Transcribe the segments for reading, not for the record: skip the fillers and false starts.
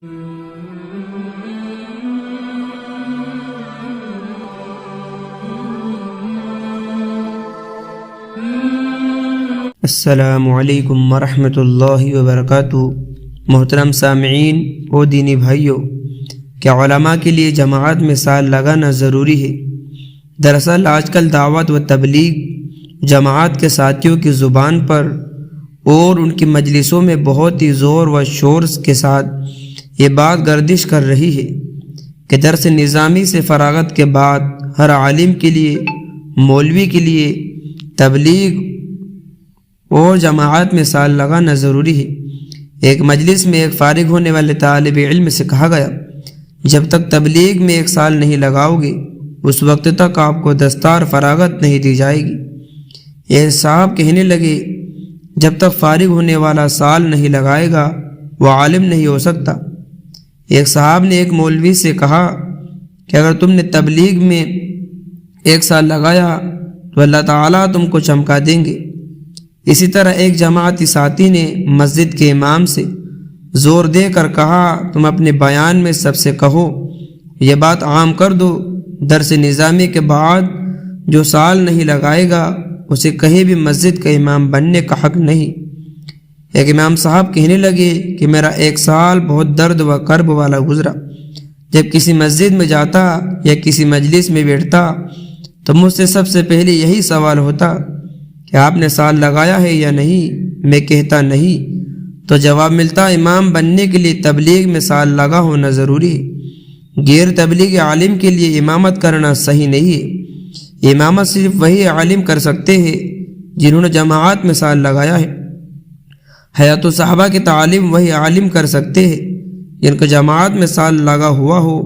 السلام علیکم ورحمۃ اللہ وبرکاتہ۔ محترم سامعین و دینی بھائیوں، کیا علماء کے لیے جماعت میں سال لگانا ضروری ہے؟ دراصل آج کل دعوت و تبلیغ جماعت کے ساتھیوں کی زبان پر اور ان کی مجلسوں میں بہت ہی زور و شور کے ساتھ یہ بات گردش کر رہی ہے کہ درس نظامی سے فراغت کے بعد ہر عالم کے لیے، مولوی کے لیے تبلیغ اور جماعت میں سال لگانا ضروری ہے۔ ایک مجلس میں ایک فارغ ہونے والے طالب علم سے کہا گیا، جب تک تبلیغ میں 1 سال نہیں لگاؤ گے اس وقت تک آپ کو دستار فراغت نہیں دی جائے گی۔ یہ صاحب کہنے لگے، جب تک فارغ ہونے والا سال نہیں لگائے گا وہ عالم نہیں ہو سکتا۔ ایک صاحب نے ایک مولوی سے کہا کہ اگر تم نے تبلیغ میں 1 سال لگایا تو اللہ تعالیٰ تم کو چمکا دیں گے۔ اسی طرح ایک جماعتی ساتھی نے مسجد کے امام سے زور دے کر کہا، تم اپنے بیان میں سب سے کہو، یہ بات عام کر دو، درس نظامی کے بعد جو سال نہیں لگائے گا اسے کہیں بھی مسجد کا امام بننے کا حق نہیں۔ ایک امام صاحب کہنے لگے کہ میرا 1 سال بہت درد و کرب والا گزرا۔ جب کسی مسجد میں جاتا یا کسی مجلس میں بیٹھتا تو مجھ سے سب سے پہلے یہی سوال ہوتا کہ آپ نے سال لگایا ہے یا نہیں؟ میں کہتا نہیں، تو جواب ملتا امام بننے کے لیے تبلیغ میں سال لگا ہونا ضروری ہے۔ غیر تبلیغ عالم کے لیے امامت کرنا صحیح نہیں ہے۔ امامت صرف وہی عالم کر سکتے ہیں جنہوں نے جماعت میں سال لگایا ہے۔ حیات الصحابہ کی تعلیم وہی عالم کر سکتے ہیں جن کو جماعت میں سال لگا ہوا ہو۔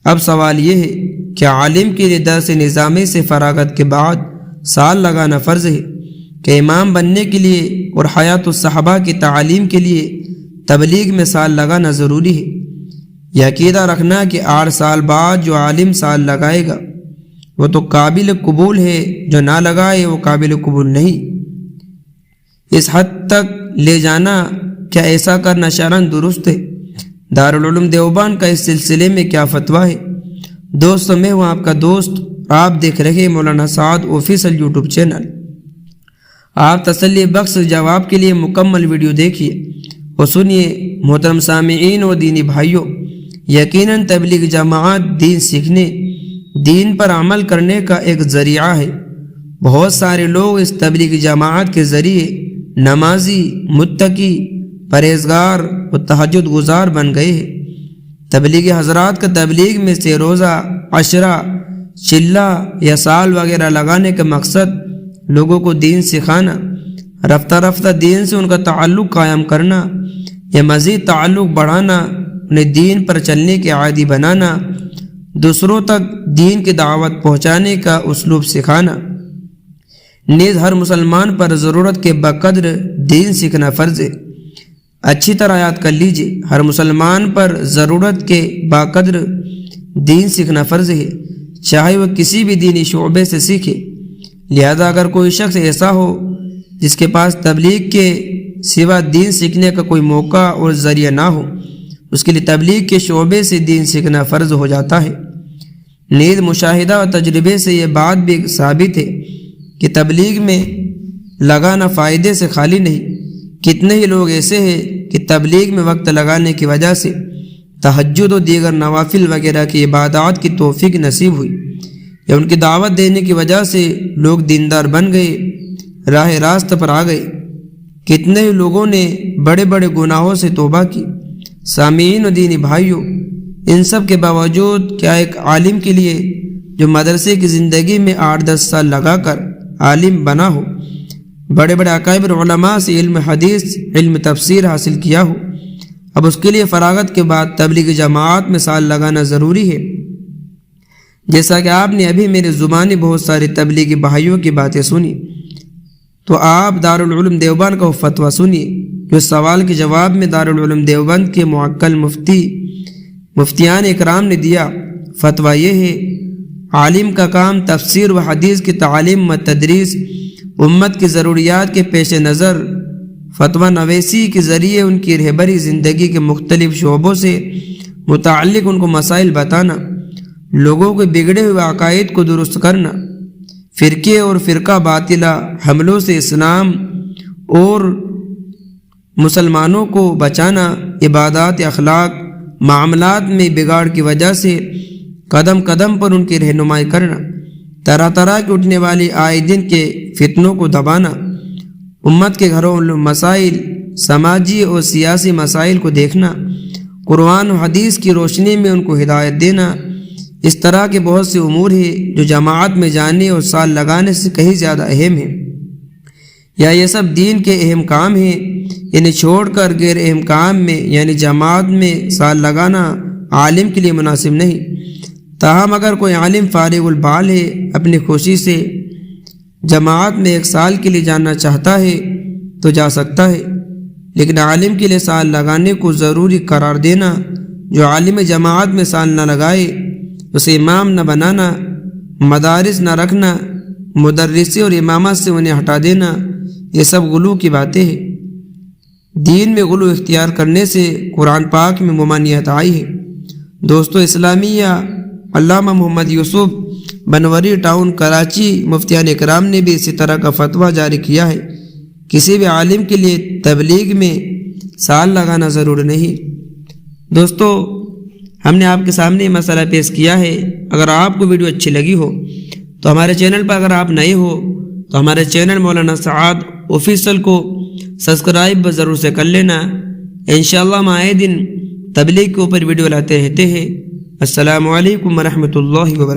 اب سوال یہ ہے کہ عالم کے لیے درس نظامی سے فراغت کے بعد سال لگانا فرض ہے کہ امام بننے کے لیے اور حیات الصحابہ کی تعلیم کے لیے تبلیغ میں سال لگانا ضروری ہے؟ یہ عقیدہ رکھنا کہ 8 سال بعد جو عالم سال لگائے گا وہ تو قابل قبول ہے، جو نہ لگائے وہ قابل قبول نہیں، اس حد تک لے جانا، کیا ایسا کرنا شرعاً درست ہے؟ دارالعلوم دیوبند کا اس سلسلے میں کیا فتویٰ ہے؟ دوستو، میں ہوں آپ کا دوست، آپ دیکھ رہے مولانا سعد آفیشل یوٹیوب چینل۔ آپ تسلی بخش جواب کے لیے مکمل ویڈیو دیکھیے اور سنیے۔ محترم سامعین و دینی بھائیوں، یقیناً تبلیغ جماعت دین سیکھنے، دین پر عمل کرنے کا ایک ذریعہ ہے۔ بہت سارے لوگ اس تبلیغ جماعت کے ذریعے نمازی، متقی، پرہیزگار و تہجد گزار بن گئے ہیں۔ تبلیغی حضرات کا تبلیغ میں سے روزہ، عشرہ، چلہ یا سال وغیرہ لگانے کا مقصد لوگوں کو دین سکھانا، رفتہ رفتہ دین سے ان کا تعلق قائم کرنا یا مزید تعلق بڑھانا، انہیں دین پر چلنے کے عادی بنانا، دوسروں تک دین کی دعوت پہنچانے کا اسلوب سکھانا۔ نیز ہر مسلمان پر ضرورت کے بقدر دین سیکھنا فرض ہے۔ اچھی طرح یاد کر لیجئے، ہر مسلمان پر ضرورت کے بقدر دین سیکھنا فرض ہے، چاہے وہ کسی بھی دینی شعبے سے سیکھے۔ لہذا اگر کوئی شخص ایسا ہو جس کے پاس تبلیغ کے سوا دین سیکھنے کا کوئی موقع اور ذریعہ نہ ہو، اس کے لیے تبلیغ کے شعبے سے دین سیکھنا فرض ہو جاتا ہے۔ نیز مشاہدہ اور تجربے سے یہ بات بھی ثابت ہے کہ تبلیغ میں لگانا فائدے سے خالی نہیں۔ کتنے ہی لوگ ایسے ہیں کہ تبلیغ میں وقت لگانے کی وجہ سے تہجد و دیگر نوافل وغیرہ کی عبادات کی توفیق نصیب ہوئی، یا ان کی دعوت دینے کی وجہ سے لوگ دیندار بن گئے، راہ راست پر آ گئے۔ کتنے ہی لوگوں نے بڑے بڑے گناہوں سے توبہ کی۔ سامعین و دینی بھائیوں، ان سب کے باوجود کیا ایک عالم کے لیے جو مدرسے کی زندگی میں 8-10 سال لگا کر عالم بنا ہو، بڑے بڑے اکابر علماء سے علم حدیث، علم تفسیر حاصل کیا ہو، اب اس کے لیے فراغت کے بعد تبلیغ جماعت میں سال لگانا ضروری ہے؟ جیسا کہ آپ نے ابھی میرے زبانی بہت سارے تبلیغی بھائیوں کی باتیں سنی، تو آپ دارالعلوم دیوبند کا فتویٰ سنیے، جو سوال کے جواب میں دارالعلوم دیوبند کے معقل مفتیان اکرام نے دیا۔ فتویٰ یہ ہے، عالم کا کام تفسیر و حدیث کی تعلیم و تدریس، امت کی ضروریات کے پیش نظر فتویٰ نویسی کے ذریعے ان کی رہبری زندگی کے مختلف شعبوں سے متعلق ان کو مسائل بتانا، لوگوں کے بگڑے ہوئے عقائد کو درست کرنا، فرقے اور فرقہ باطلہ حملوں سے اسلام اور مسلمانوں کو بچانا، عبادات، اخلاق، معاملات میں بگاڑ کی وجہ سے قدم قدم پر ان کی رہنمائی کرنا، طرح طرح کی اٹھنے والی آئے دن کے فتنوں کو دبانا، امت کے گھریلو مسائل، سماجی اور سیاسی مسائل کو دیکھنا، قرآن و حدیث کی روشنی میں ان کو ہدایت دینا۔ اس طرح کے بہت سے امور ہیں جو جماعت میں جانے اور سال لگانے سے کہیں زیادہ اہم ہیں، یا یہ سب دین کے اہم کام ہیں، انہیں چھوڑ کر غیر اہم کام میں یعنی جماعت میں سال لگانا عالم کے لیے مناسب نہیں۔ تاہم اگر کوئی عالم فارغ البال ہے، اپنی خوشی سے جماعت میں 1 سال کے لیے جانا چاہتا ہے تو جا سکتا ہے، لیکن عالم کے لیے سال لگانے کو ضروری قرار دینا، جو عالم جماعت میں سال نہ لگائے اسے امام نہ بنانا، مدارس نہ رکھنا، مدرسے اور امامت سے انہیں ہٹا دینا، یہ سب غلو کی باتیں ہیں۔ دین میں غلو اختیار کرنے سے قرآن پاک میں ممانعت آئی ہے۔ دوستو، اسلامیہ علامہ محمد یوسف بنوری ٹاؤن کراچی مفتیان اکرام نے بھی اسی طرح کا فتویٰ جاری کیا ہے۔ کسی بھی عالم کے لیے تبلیغ میں سال لگانا ضروری نہیں۔ دوستو، ہم نے آپ کے سامنے یہ مسئلہ پیش کیا ہے۔ اگر آپ کو ویڈیو اچھی لگی ہو تو ہمارے چینل پر اگر آپ نئے ہو تو ہمارے چینل مولانا سعد آفیشل کو سبسکرائب ضرور سے کر لینا۔ انشاءاللہ ہم آئے دن تبلیغ کے اوپر ویڈیو لاتے رہتے ہیں۔ السلام علیکم ورحمۃ اللہ وبرکاتہ۔